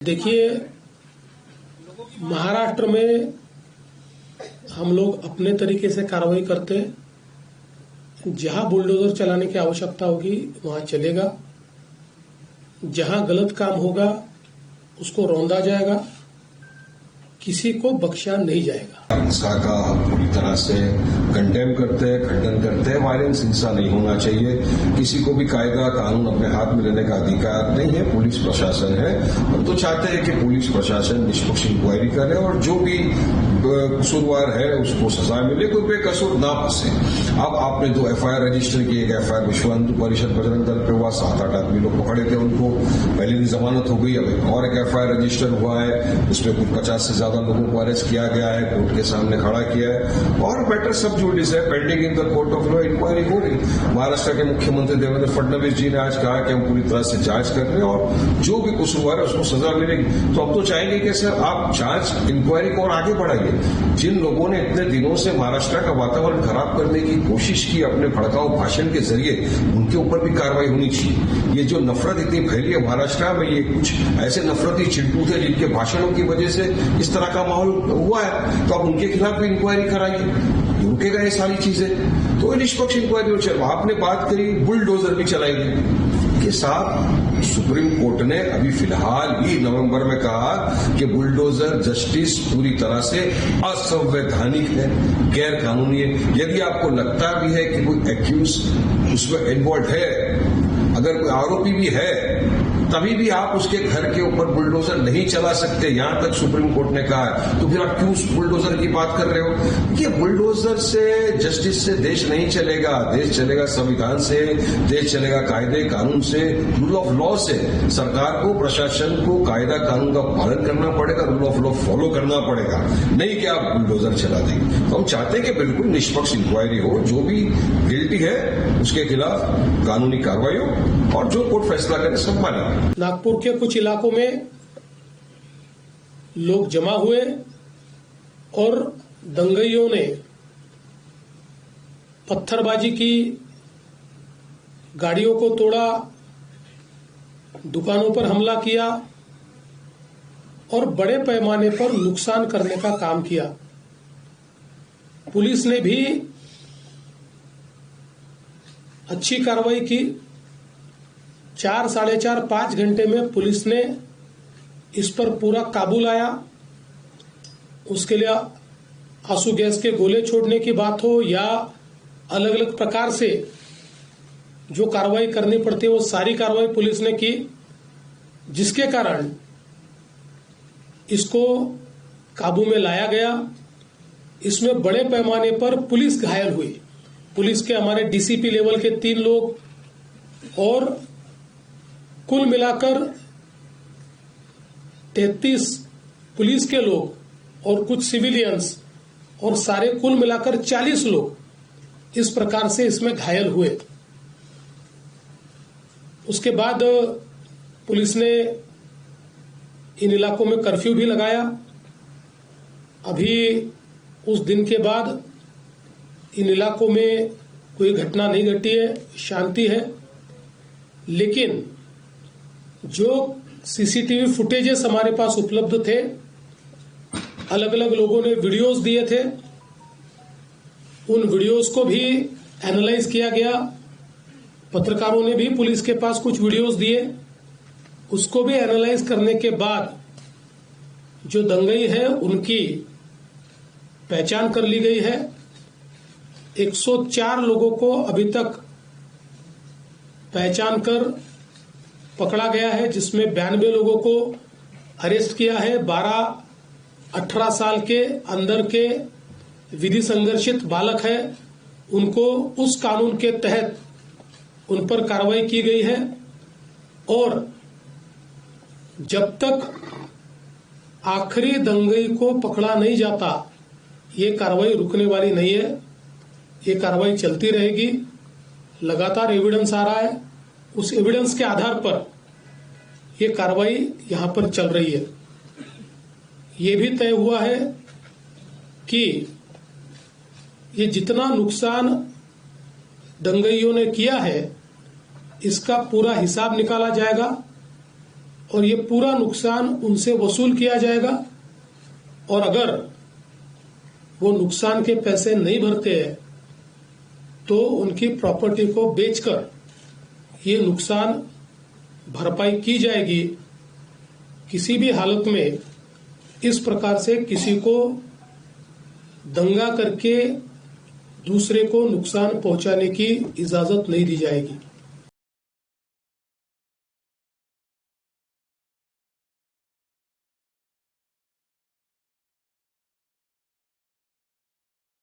देखिए, महाराष्ट्र में हम लोग अपने तरीके से कार्रवाई करते हैं। जहां बुलडोजर चलाने की आवश्यकता होगी वहां चलेगा, जहां गलत काम होगा उसको रौंदा जाएगा, किसी को बख्शा नहीं जाएगा। हिंसा का पूरी तरह से कंडेम करते हैं, खंडन करते हैं। वायलेंस हिंसा नहीं होना चाहिए। किसी को भी कायदा कानून अपने हाथ में लेने का अधिकार नहीं है। पुलिस प्रशासन है। हम तो चाहते हैं कि पुलिस प्रशासन निष्पक्ष इंक्वायरी करे और जो भी कसूरवार है उसको सजा मिले, कोई बेकसूर ना फंसे। अब आपने 2 FIR रजिस्टर की। एक FIR विश्व हिंदू परिषद बजरंग दल पे हुआ, 7-8 आदमी लोग पकड़े थे, उनको पहले दिन जमानत हो गई। अब और एक FIR रजिस्टर हुआ है, उसमें कुछ 50 से ज्यादा लोगों को अरेस्ट किया गया है, कोर्ट के सामने खड़ा किया है और बेटर सब जुडिस है, pending in the court of law inquiry हो रही। महाराष्ट्र के मुख्यमंत्री देवेंद्र फडणवीस जी ने आज कहा कि हम पूरी तरह से जांच कर रहे हैं और जो भी कसूरवार है उसको सजा मिलेगी। तो अब तो चाहेंगे कि सर आप जांच इंक्वायरी को और आगे बढ़ाइए। जिन लोगों ने इतने दिनों से महाराष्ट्र का वातावरण खराब करने की कोशिश की अपने भड़काऊ भाषण के जरिए, उनके ऊपर भी कार्रवाई होनी चाहिए। ये जो नफरत इतनी फैली है महाराष्ट्र में, ये कुछ ऐसे नफरती चिंटू थे जिनके भाषणों की वजह से इस तरह का माहौल हुआ है, तो आप उनके खिलाफ भी इंक्वायरी कराइए। रुकेगा ये सारी चीजें तो निष्पक्ष इंक्वायरी हो। चलो आपने बात करी बुलडोजर भी चलाएंगे के साथ। सुप्रीम कोर्ट ने अभी फिलहाल ही नवंबर में कहा कि बुलडोजर जस्टिस पूरी तरह से असंवैधानिक है, गैर कानूनी है। यदि आपको लगता भी है कि कोई एक्यूज उसमें इन्वॉल्व है, अगर कोई आरोपी भी है, तभी भी आप उसके घर के ऊपर बुलडोजर नहीं चला सकते, यहां तक सुप्रीम कोर्ट ने कहा है। तो फिर आप क्यों बुलडोजर की बात कर रहे हो? ये बुलडोजर से, जस्टिस से देश नहीं चलेगा। देश चलेगा संविधान से, देश चलेगा कायदे कानून से, रूल ऑफ लॉ से। सरकार को, प्रशासन को कायदा कानून का पालन करना पड़ेगा, रूल ऑफ लॉ फॉलो करना पड़ेगा, नहीं कि आप बुलडोजर चला देंगे। तो हम चाहते हैं कि बिल्कुल निष्पक्ष इंक्वायरी हो, जो भी गिल्टी है उसके खिलाफ कानूनी कार्रवाई हो और जो कोर्ट फैसला करे सब माने। नागपुर के कुछ इलाकों में लोग जमा हुए और दंगइयों ने पत्थरबाजी की, गाड़ियों को तोड़ा, दुकानों पर हमला किया और बड़े पैमाने पर नुकसान करने का काम किया। पुलिस ने भी अच्छी कार्रवाई की। 4, साढ़े 4, 5 घंटे में पुलिस ने इस पर पूरा काबू लाया। उसके लिए आंसू गैस के गोले छोड़ने की बात हो या अलग अलग प्रकार से जो कार्रवाई करनी पड़ती है वो सारी कार्रवाई पुलिस ने की, जिसके कारण इसको काबू में लाया गया। इसमें बड़े पैमाने पर पुलिस घायल हुई। पुलिस के हमारे DCP लेवल के 3 लोग और कुल मिलाकर 33 पुलिस के लोग और कुछ सिविलियंस और सारे कुल मिलाकर 40 लोग इस प्रकार से इसमें घायल हुए। उसके बाद पुलिस ने इन इलाकों में कर्फ्यू भी लगाया। अभी उस दिन के बाद इन इलाकों में कोई घटना नहीं घटी है, शांति है। लेकिन जो CCTV फुटेजेस हमारे पास उपलब्ध थे, अलग अलग लोगों ने वीडियोस दिए थे, उन वीडियोस को भी एनालाइज किया गया। पत्रकारों ने भी पुलिस के पास कुछ वीडियोस दिए, उसको भी एनालाइज करने के बाद जो दंगई है उनकी पहचान कर ली गई है। 104 लोगों को अभी तक पहचान कर पकड़ा गया है, जिसमें 92 लोगों को अरेस्ट किया है। 12-18 साल के अंदर के विधि संघर्षित बालक है, उनको उस कानून के तहत उन पर कार्रवाई की गई है। और जब तक आखिरी दंगई को पकड़ा नहीं जाता, ये कार्रवाई रुकने वाली नहीं है। ये कार्रवाई चलती रहेगी। लगातार एविडेंस आ रहा है, उस एविडेंस के आधार पर ये कार्रवाई यहां पर चल रही है। ये भी तय हुआ है कि ये जितना नुकसान दंगइयों ने किया है, इसका पूरा हिसाब निकाला जाएगा और ये पूरा नुकसान उनसे वसूल किया जाएगा। और अगर वो नुकसान के पैसे नहीं भरते हैं तो उनकी प्रॉपर्टी को बेचकर ये नुकसान भरपाई की जाएगी। किसी भी हालत में इस प्रकार से किसी को दंगा करके दूसरे को नुकसान पहुंचाने की इजाजत नहीं दी जाएगी।